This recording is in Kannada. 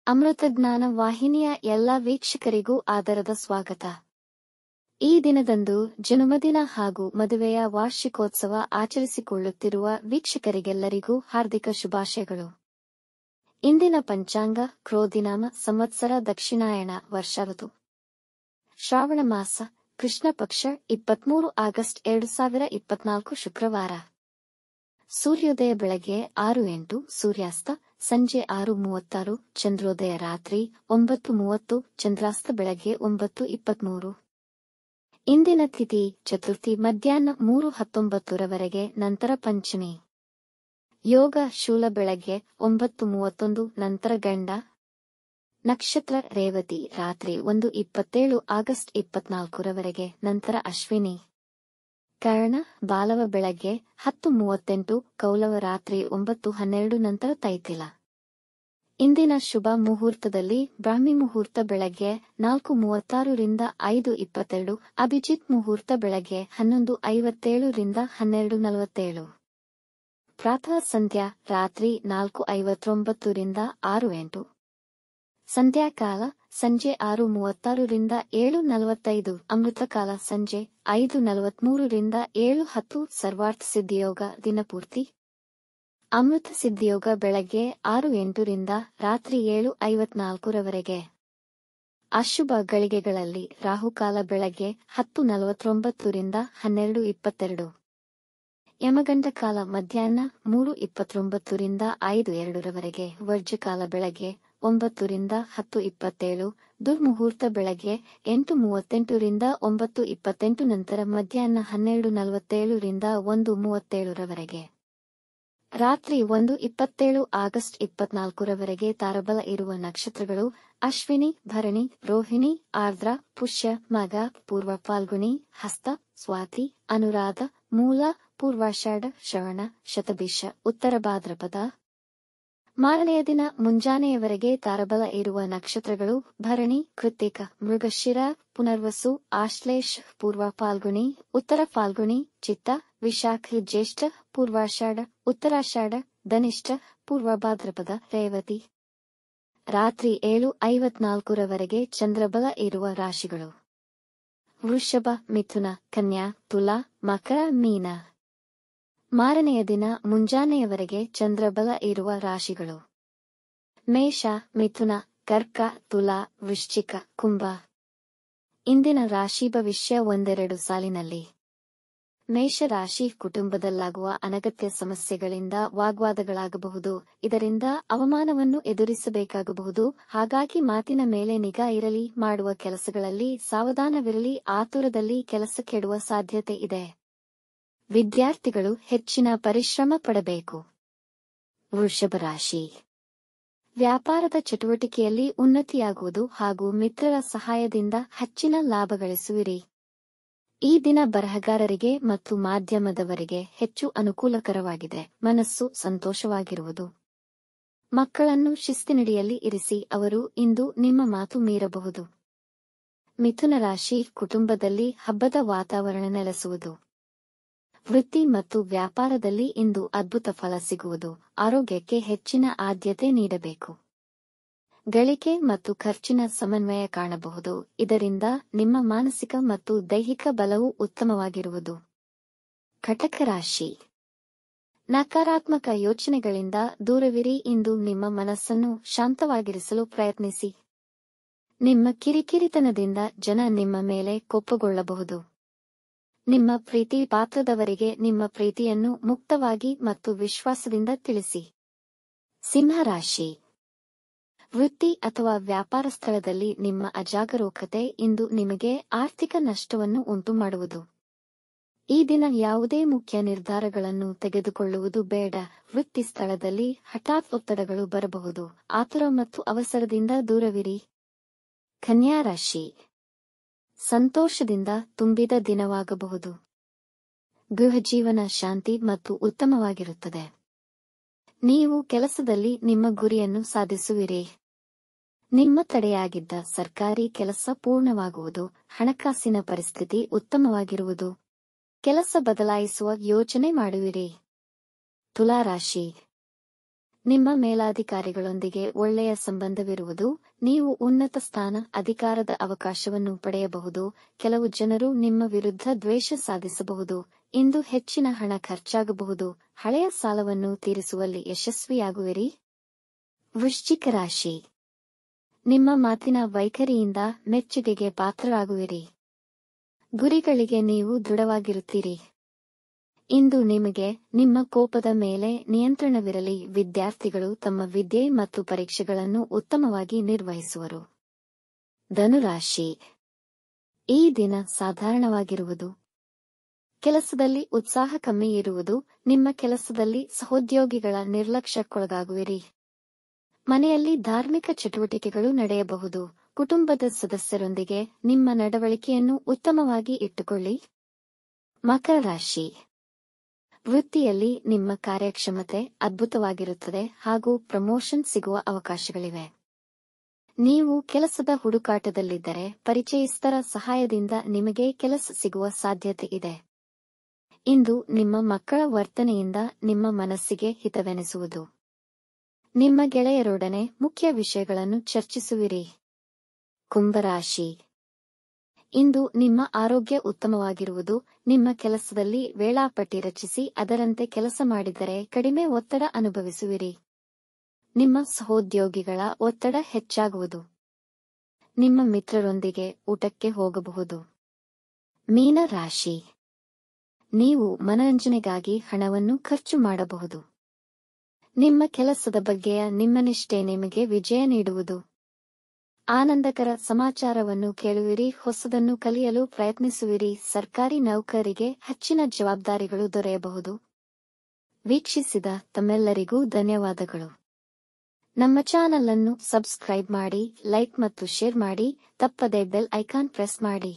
ಅಮೃತಜ್ಞಾನ ವಾಹಿನಿಯ ಎಲ್ಲ ವೀಕ್ಷಕರಿಗೂ ಆದರದ ಸ್ವಾಗತ. ಈ ದಿನದಂದು ಜನ್ಮದಿನ ಹಾಗೂ ಮದುವೆಯ ವಾರ್ಷಿಕೋತ್ಸವ ಆಚರಿಸಿಕೊಳ್ಳುತ್ತಿರುವ ವೀಕ್ಷಕರಿಗೆಲ್ಲರಿಗೂ ಹಾರ್ದಿಕ ಶುಭಾಶಯಗಳು. ಇಂದಿನ ಪಂಚಾಂಗ ಕ್ರೋಧಿನಾಮ ಸಂವತ್ಸರ ದಕ್ಷಿಣಾಯಣ ವರ್ಷ ಋತು ಶ್ರಾವಣ ಮಾಸ ಕೃಷ್ಣ ಪಕ್ಷ 23 ಆಗಸ್ಟ್ 2024 ಶುಕ್ರವಾರ. ಸೂರ್ಯೋದಯ ಬೆಳಗ್ಗೆ 6:08, ಸೂರ್ಯಾಸ್ತ ಸಂಜೆ 6:36, ಚಂದ್ರೋದಯ ರಾತ್ರಿ 9:30, ಚಂದ್ರಾಸ್ತ ಬೆಳಗ್ಗೆ 9:23. ಇಂದಿನ ತಿಥಿ ಚತುರ್ಥಿ ಮಧ್ಯಾಹ್ನ 3:19 ನಂತರ ಪಂಚಮಿ. ಯೋಗ ಶೂಲ ಬೆಳಗ್ಗೆ 9:31 ನಂತರ ಗಂಡ. ನಕ್ಷತ್ರ ರೇವತಿ ರಾತ್ರಿ 1:27 ಆಗಸ್ಟ್ 24 ನಂತರ ಅಶ್ವಿನಿ. ಕರ್ಣ ಬಾಲವ ಬೆಳಗ್ಗೆ 10:38, ಕೌಲವ ರಾತ್ರಿ 9:12 ನಂತರ ತೈತಿಲ. ಇಂದಿನ ಶುಭ ಮುಹೂರ್ತದಲ್ಲಿ ಬ್ರಾಹ್ಮಿ ಮುಹೂರ್ತ ಬೆಳಗ್ಗೆ 4:36 ರಿಂದ 5:22, ಅಭಿಜಿತ್ ಮುಹೂರ್ತ ಬೆಳಗ್ಗೆ 11:57 ರಿಂದ 12:47. ಪ್ರಾತಃ ಸಂಧ್ಯಾ ರಾತ್ರಿ 4:59 ರಿಂದ 6:08. ಸಂಧ್ಯಾಕಾಲ ಸಂಜೆ 6:36 ರಿಂದ 7:45, ಅಮೃತಕಾಲ ಸಂಜೆ 5:43 ರಿಂದ 7:10. ಸರ್ವಾರ್ಥ ಸಿದ್ಧಿಯೋಗ ದಿನಪೂರ್ತಿ. ಅಮೃತ ಸಿದ್ಧಿಯೋಗ ಬೆಳಗ್ಗೆ 6:08 ರಿಂದ ರಾತ್ರಿ 7:54. ಅಶುಭ ಗಳಿಗೆಗಳಲ್ಲಿ ರಾಹುಕಾಲ ಬೆಳಗ್ಗೆ 10:49 ರಿಂದ 12:22. ಯಮಗಂಡ ಕಾಲ ಮಧ್ಯಾಹ್ನ 3:29 ರಿಂದ 5:02. ವರ್ಜಕಾಲ ಬೆಳಗ್ಗೆ 9 ರಿಂದ 10:27. ದುರ್ಮುಹೂರ್ತ ಬೆಳಗ್ಗೆ 8:38 ರಿಂದ 9:28 ನಂತರ ಮಧ್ಯಾಹ್ನ 12:47 ರಿಂದ 1:37. ರಾತ್ರಿ 1:27 ಆಗಸ್ಟ್ 24 ತಾರಬಲ ಇರುವ ನಕ್ಷತ್ರಗಳು ಅಶ್ವಿನಿ, ಭರಣಿ, ರೋಹಿಣಿ, ಆರ್ದ್ರ, ಪುಷ್ಯ, ಮಗ, ಪೂರ್ವ ಫಾಲ್ಗುಣಿ, ಹಸ್ತ, ಸ್ವಾತಿ, ಅನುರಾಧ, ಮೂಲ, ಪೂರ್ವಾಷಾಢ, ಶ್ರವಣ, ಶತಭಿಷ, ಉತ್ತರ ಭಾದ್ರಪದ. ಮಾರನೆಯ ದಿನ ಮುಂಜಾನೆಯವರೆಗೆ ತಾರಬಲ ಇರುವ ನಕ್ಷತ್ರಗಳು ಭರಣಿ, ಕೃತ್ತಿಕ, ಮೃಗಶಿರ, ಪುನರ್ವಸು, ಆಶ್ಲೇಷ, ಪೂರ್ವ ಫಾಲ್ಗುಣಿ, ಉತ್ತರ ಫಾಲ್ಗುಣಿ, ಚಿತ್ತ, ವಿಶಾಖ, ಜ್ಯೇಷ್ಠ, ಪೂರ್ವಾಷಾಢ, ಉತ್ತರಾಷಾಢ, ಧನಿಷ್ಠ, ಪೂರ್ವ ಭಾದ್ರಪದ, ರೇವತಿ. ರಾತ್ರಿ 7:54 ಚಂದ್ರಬಲ ಇರುವ ರಾಶಿಗಳು ವೃಷಭ, ಮಿಥುನ, ಕನ್ಯಾ, ತುಲಾ, ಮಕರ, ಮೀನ. ಮಾರನೆಯ ದಿನ ಮುಂಜಾನೆಯವರೆಗೆ ಚಂದ್ರಬಲ ಇರುವ ರಾಶಿಗಳು ಮೇಷ, ಮಿಥುನ, ಕರ್ಕ, ತುಲಾ, ವೃಶ್ಚಿಕ, ಕುಂಭ. ಇಂದಿನ ರಾಶಿ ಭವಿಷ್ಯ ಒಂದೆರಡು ಸಾಲಿನಲ್ಲಿ. ಮೇಷರಾಶಿ ಕುಟುಂಬದಲ್ಲಾಗುವ ಅನಗತ್ಯ ಸಮಸ್ಯೆಗಳಿಂದ ವಾಗ್ವಾದಗಳಾಗಬಹುದು. ಇದರಿಂದ ಅವಮಾನವನ್ನು ಎದುರಿಸಬೇಕಾಗಬಹುದು. ಹಾಗಾಗಿ ಮಾತಿನ ಮೇಲೆ ನಿಗಾ ಇರಲಿ. ಮಾಡುವ ಕೆಲಸಗಳಲ್ಲಿ ಸಾವಧಾನವಿರಲಿ. ಆತುರದಲ್ಲಿ ಕೆಲಸ ಕೆಡುವ ಸಾಧ್ಯತೆ ಇದೆ. ವಿದ್ಯಾರ್ಥಿಗಳು ಹೆಚ್ಚಿನ ಪರಿಶ್ರಮ ಪಡಬೇಕು. ವೃಷಭ ರಾಶಿ ವ್ಯಾಪಾರದ ಚಟುವಟಿಕೆಯಲ್ಲಿ ಉನ್ನತಿಯಾಗುವುದು ಹಾಗೂ ಮಿತ್ರರ ಸಹಾಯದಿಂದ ಹೆಚ್ಚಿನ ಲಾಭ ಗಳಿಸುವಿರಿ. ಈ ದಿನ ಬರಹಗಾರರಿಗೆ ಮತ್ತು ಮಾಧ್ಯಮದವರಿಗೆ ಹೆಚ್ಚು ಅನುಕೂಲಕರವಾಗಿದೆ. ಮನಸ್ಸು ಸಂತೋಷವಾಗಿರುವುದು. ಮಕ್ಕಳನ್ನು ಶಿಸ್ತಿನಡಿಯಲ್ಲಿ ಇರಿಸಿ. ಅವರು ಇಂದು ನಿಮ್ಮ ಮಾತು ಮೀರಬಹುದು. ಮಿಥುನ ರಾಶಿ ಕುಟುಂಬದಲ್ಲಿ ಹಬ್ಬದ ವಾತಾವರಣ ನೆಲೆಸುವುದು. ವೃತ್ತಿ ಮತ್ತು ವ್ಯಾಪಾರದಲ್ಲಿ ಇಂದು ಅದ್ಭುತ ಫಲ ಸಿಗುವುದು. ಆರೋಗ್ಯಕ್ಕೆ ಹೆಚ್ಚಿನ ಆದ್ಯತೆ ನೀಡಬೇಕು. ಗಳಿಕೆ ಮತ್ತು ಖರ್ಚಿನ ಸಮನ್ವಯ ಕಾಣಬಹುದು. ಇದರಿಂದ ನಿಮ್ಮ ಮಾನಸಿಕ ಮತ್ತು ದೈಹಿಕ ಬಲವು ಉತ್ತಮವಾಗಿರುವುದು. ಕಟಕ ರಾಶಿ ನಕಾರಾತ್ಮಕ ಯೋಚನೆಗಳಿಂದ ದೂರವಿರಿ. ಇಂದು ನಿಮ್ಮ ಮನಸ್ಸನ್ನು ಶಾಂತವಾಗಿರಿಸಲು ಪ್ರಯತ್ನಿಸಿ. ನಿಮ್ಮ ಕಿರಿಕಿರಿತನದಿಂದ ಜನ ನಿಮ್ಮ ಮೇಲೆ ಕೋಪಗೊಳ್ಳಬಹುದು. ನಿಮ್ಮ ಪ್ರೀತಿ ಪಾತ್ರದವರಿಗೆ ನಿಮ್ಮ ಪ್ರೀತಿಯನ್ನು ಮುಕ್ತವಾಗಿ ಮತ್ತು ವಿಶ್ವಾಸದಿಂದ ತಿಳಿಸಿ. ಸಿಂಹರಾಶಿ ವೃತ್ತಿ ಅಥವಾ ವ್ಯಾಪಾರ ಸ್ಥಳದಲ್ಲಿ ನಿಮ್ಮ ಅಜಾಗರೂಕತೆ ಇಂದು ನಿಮಗೆ ಆರ್ಥಿಕ ನಷ್ಟವನ್ನು ಉಂಟುಮಾಡುವುದು. ಈ ದಿನ ಯಾವುದೇ ಮುಖ್ಯ ನಿರ್ಧಾರಗಳನ್ನು ತೆಗೆದುಕೊಳ್ಳುವುದು ಬೇಡ. ವೃತ್ತಿ ಸ್ಥಳದಲ್ಲಿ ಹಠಾತ್ ಒತ್ತಡಗಳು ಬರಬಹುದು. ಆತುರ ಮತ್ತು ಅವಸರದಿಂದ ದೂರವಿರಿ. ಕನ್ಯಾ ರಾಶಿ ಸಂತೋಷದಿಂದ ತುಂಬಿದ ದಿನವಾಗಬಹುದು. ಗೃಹ ಜೀವನ ಶಾಂತಿ ಮತ್ತು ಉತ್ತಮವಾಗಿರುತ್ತದೆ. ನೀವು ಕೆಲಸದಲ್ಲಿ ನಿಮ್ಮ ಗುರಿಯನ್ನು ಸಾಧಿಸುವಿರಿ. ನಿಮ್ಮ ತಡೆಯಾಗಿದ್ದ ಸರ್ಕಾರಿ ಕೆಲಸ ಪೂರ್ಣವಾಗುವುದು. ಹಣಕಾಸಿನ ಪರಿಸ್ಥಿತಿ ಉತ್ತಮವಾಗಿರುವುದು. ಕೆಲಸ ಬದಲಾಯಿಸುವ ಯೋಚನೆ ಮಾಡುವಿರಿ. ತುಲಾರಾಶಿ ನಿಮ್ಮ ಮೇಲಾಧಿಕಾರಿಗಳೊಂದಿಗೆ ಒಳ್ಳೆಯ ಸಂಬಂಧವಿರುವುದು, ನೀವು ಉನ್ನತ ಸ್ಥಾನ, ಅಧಿಕಾರದ ಅವಕಾಶವನ್ನು ಪಡೆಯಬಹುದು. ಕೆಲವು ಜನರು ನಿಮ್ಮ ವಿರುದ್ಧ ದ್ವೇಷ ಸಾಧಿಸಬಹುದು. ಇಂದು ಹೆಚ್ಚಿನ ಹಣ ಖರ್ಚಾಗಬಹುದು. ಹಳೆಯ ಸಾಲವನ್ನು ತೀರಿಸುವಲ್ಲಿ ಯಶಸ್ವಿಯಾಗುವಿರಿ. ವೃಶ್ಚಿಕ ರಾಶಿ, ನಿಮ್ಮ ಮಾತಿನ ವೈಖರಿಯಿಂದ ಮೆಚ್ಚುಗೆಗೆ ಪಾತ್ರರಾಗುವಿರಿ. ಗುರಿಗಳಿಗೆ ನೀವು ದೃಢವಾಗಿರುತ್ತೀರಿ. ಇಂದು ನಿಮಗೆ ನಿಮ್ಮ ಕೋಪದ ಮೇಲೆ ನಿಯಂತ್ರಣವಿರಲಿ. ವಿದ್ಯಾರ್ಥಿಗಳು ತಮ್ಮ ವಿದ್ಯೆ ಮತ್ತು ಪರೀಕ್ಷೆಗಳನ್ನು ಉತ್ತಮವಾಗಿ ನಿರ್ವಹಿಸುವರು. ಧನುರಾಶಿ, ಈ ದಿನ ಸಾಧಾರಣವಾಗಿರುವುದು. ಕೆಲಸದಲ್ಲಿ ಉತ್ಸಾಹ ಕಮ್ಮಿ ಇರುವುದು. ನಿಮ್ಮ ಕೆಲಸದಲ್ಲಿ ಸಹೋದ್ಯೋಗಿಗಳ ನಿರ್ಲಕ್ಷ್ಯಕ್ಕೊಳಗಾಗುವಿರಿ. ಮನೆಯಲ್ಲಿ ಧಾರ್ಮಿಕ ಚಟುವಟಿಕೆಗಳು ನಡೆಯಬಹುದು. ಕುಟುಂಬದ ಸದಸ್ಯರೊಂದಿಗೆ ನಿಮ್ಮ ನಡವಳಿಕೆಯನ್ನು ಉತ್ತಮವಾಗಿ ಇಟ್ಟುಕೊಳ್ಳಿ. ಮಕರ ರಾಶಿ, ವೃತ್ತಿಯಲ್ಲಿ ನಿಮ್ಮ ಕಾರ್ಯಕ್ಷಮತೆ ಅದ್ಭುತವಾಗಿರುತ್ತದೆ ಹಾಗೂ ಪ್ರಮೋಷನ್ ಸಿಗುವ ಅವಕಾಶಗಳಿವೆ. ನೀವು ಕೆಲಸದ ಹುಡುಕಾಟದಲ್ಲಿದ್ದರೆ ಪರಿಚಯಸ್ಥರ ಸಹಾಯದಿಂದ ನಿಮಗೆ ಕೆಲಸ ಸಿಗುವ ಸಾಧ್ಯತೆ ಇದೆ. ಇಂದು ನಿಮ್ಮ ಮಕ್ಕಳ ವರ್ತನೆಯಿಂದ ನಿಮ್ಮ ಮನಸ್ಸಿಗೆ ಹಿತವೆನಿಸುವುದು. ನಿಮ್ಮ ಗೆಳೆಯರೊಡನೆ ಮುಖ್ಯ ವಿಷಯಗಳನ್ನು ಚರ್ಚಿಸುವಿರಿ. ಕುಂಭರಾಶಿ, ಇಂದು ನಿಮ್ಮ ಆರೋಗ್ಯ ಉತ್ತಮವಾಗಿರುವುದು. ನಿಮ್ಮ ಕೆಲಸದಲ್ಲಿ ವೇಳಾಪಟ್ಟಿ ರಚಿಸಿ ಅದರಂತೆ ಕೆಲಸ ಮಾಡಿದರೆ ಕಡಿಮೆ ಒತ್ತಡ ಅನುಭವಿಸುವಿರಿ. ನಿಮ್ಮ ಸಹೋದ್ಯೋಗಿಗಳ ಒತ್ತಡ ಹೆಚ್ಚಾಗುವುದು. ನಿಮ್ಮ ಮಿತ್ರರೊಂದಿಗೆ ಊಟಕ್ಕೆ ಹೋಗಬಹುದು. ಮೀನ ರಾಶಿ, ನೀವು ಮನರಂಜನೆಗಾಗಿ ಹಣವನ್ನು ಖರ್ಚು ಮಾಡಬಹುದು. ನಿಮ್ಮ ಕೆಲಸದ ಬಗ್ಗೆಯ ನಿಮ್ಮ ನಿಷ್ಠೆ ನಿಮಗೆ ವಿಜಯ ನೀಡುವುದು. ಆನಂದಕರ ಸಮಾಚಾರವನ್ನು ಕೇಳುವಿರಿ. ಹೊಸದನ್ನು ಕಲಿಯಲು ಪ್ರಯತ್ನಿಸುವಿರಿ. ಸರ್ಕಾರಿ ನೌಕರರಿಗೆ ಹೆಚ್ಚಿನ ಜವಾಬ್ದಾರಿಗಳು ದೊರೆಯಬಹುದು. ವೀಕ್ಷಿಸಿದ ತಮ್ಮೆಲ್ಲರಿಗೂ ಧನ್ಯವಾದಗಳು. ನಮ್ಮ ಚಾನಲ್ ಅನ್ನು ಸಬ್ಸ್ಕ್ರೈಬ್ ಮಾಡಿ, ಲೈಕ್ ಮತ್ತು ಶೇರ್ ಮಾಡಿ. ತಪ್ಪದೇ ಬೆಲ್ ಐಕಾನ್ ಪ್ರೆಸ್ ಮಾಡಿ.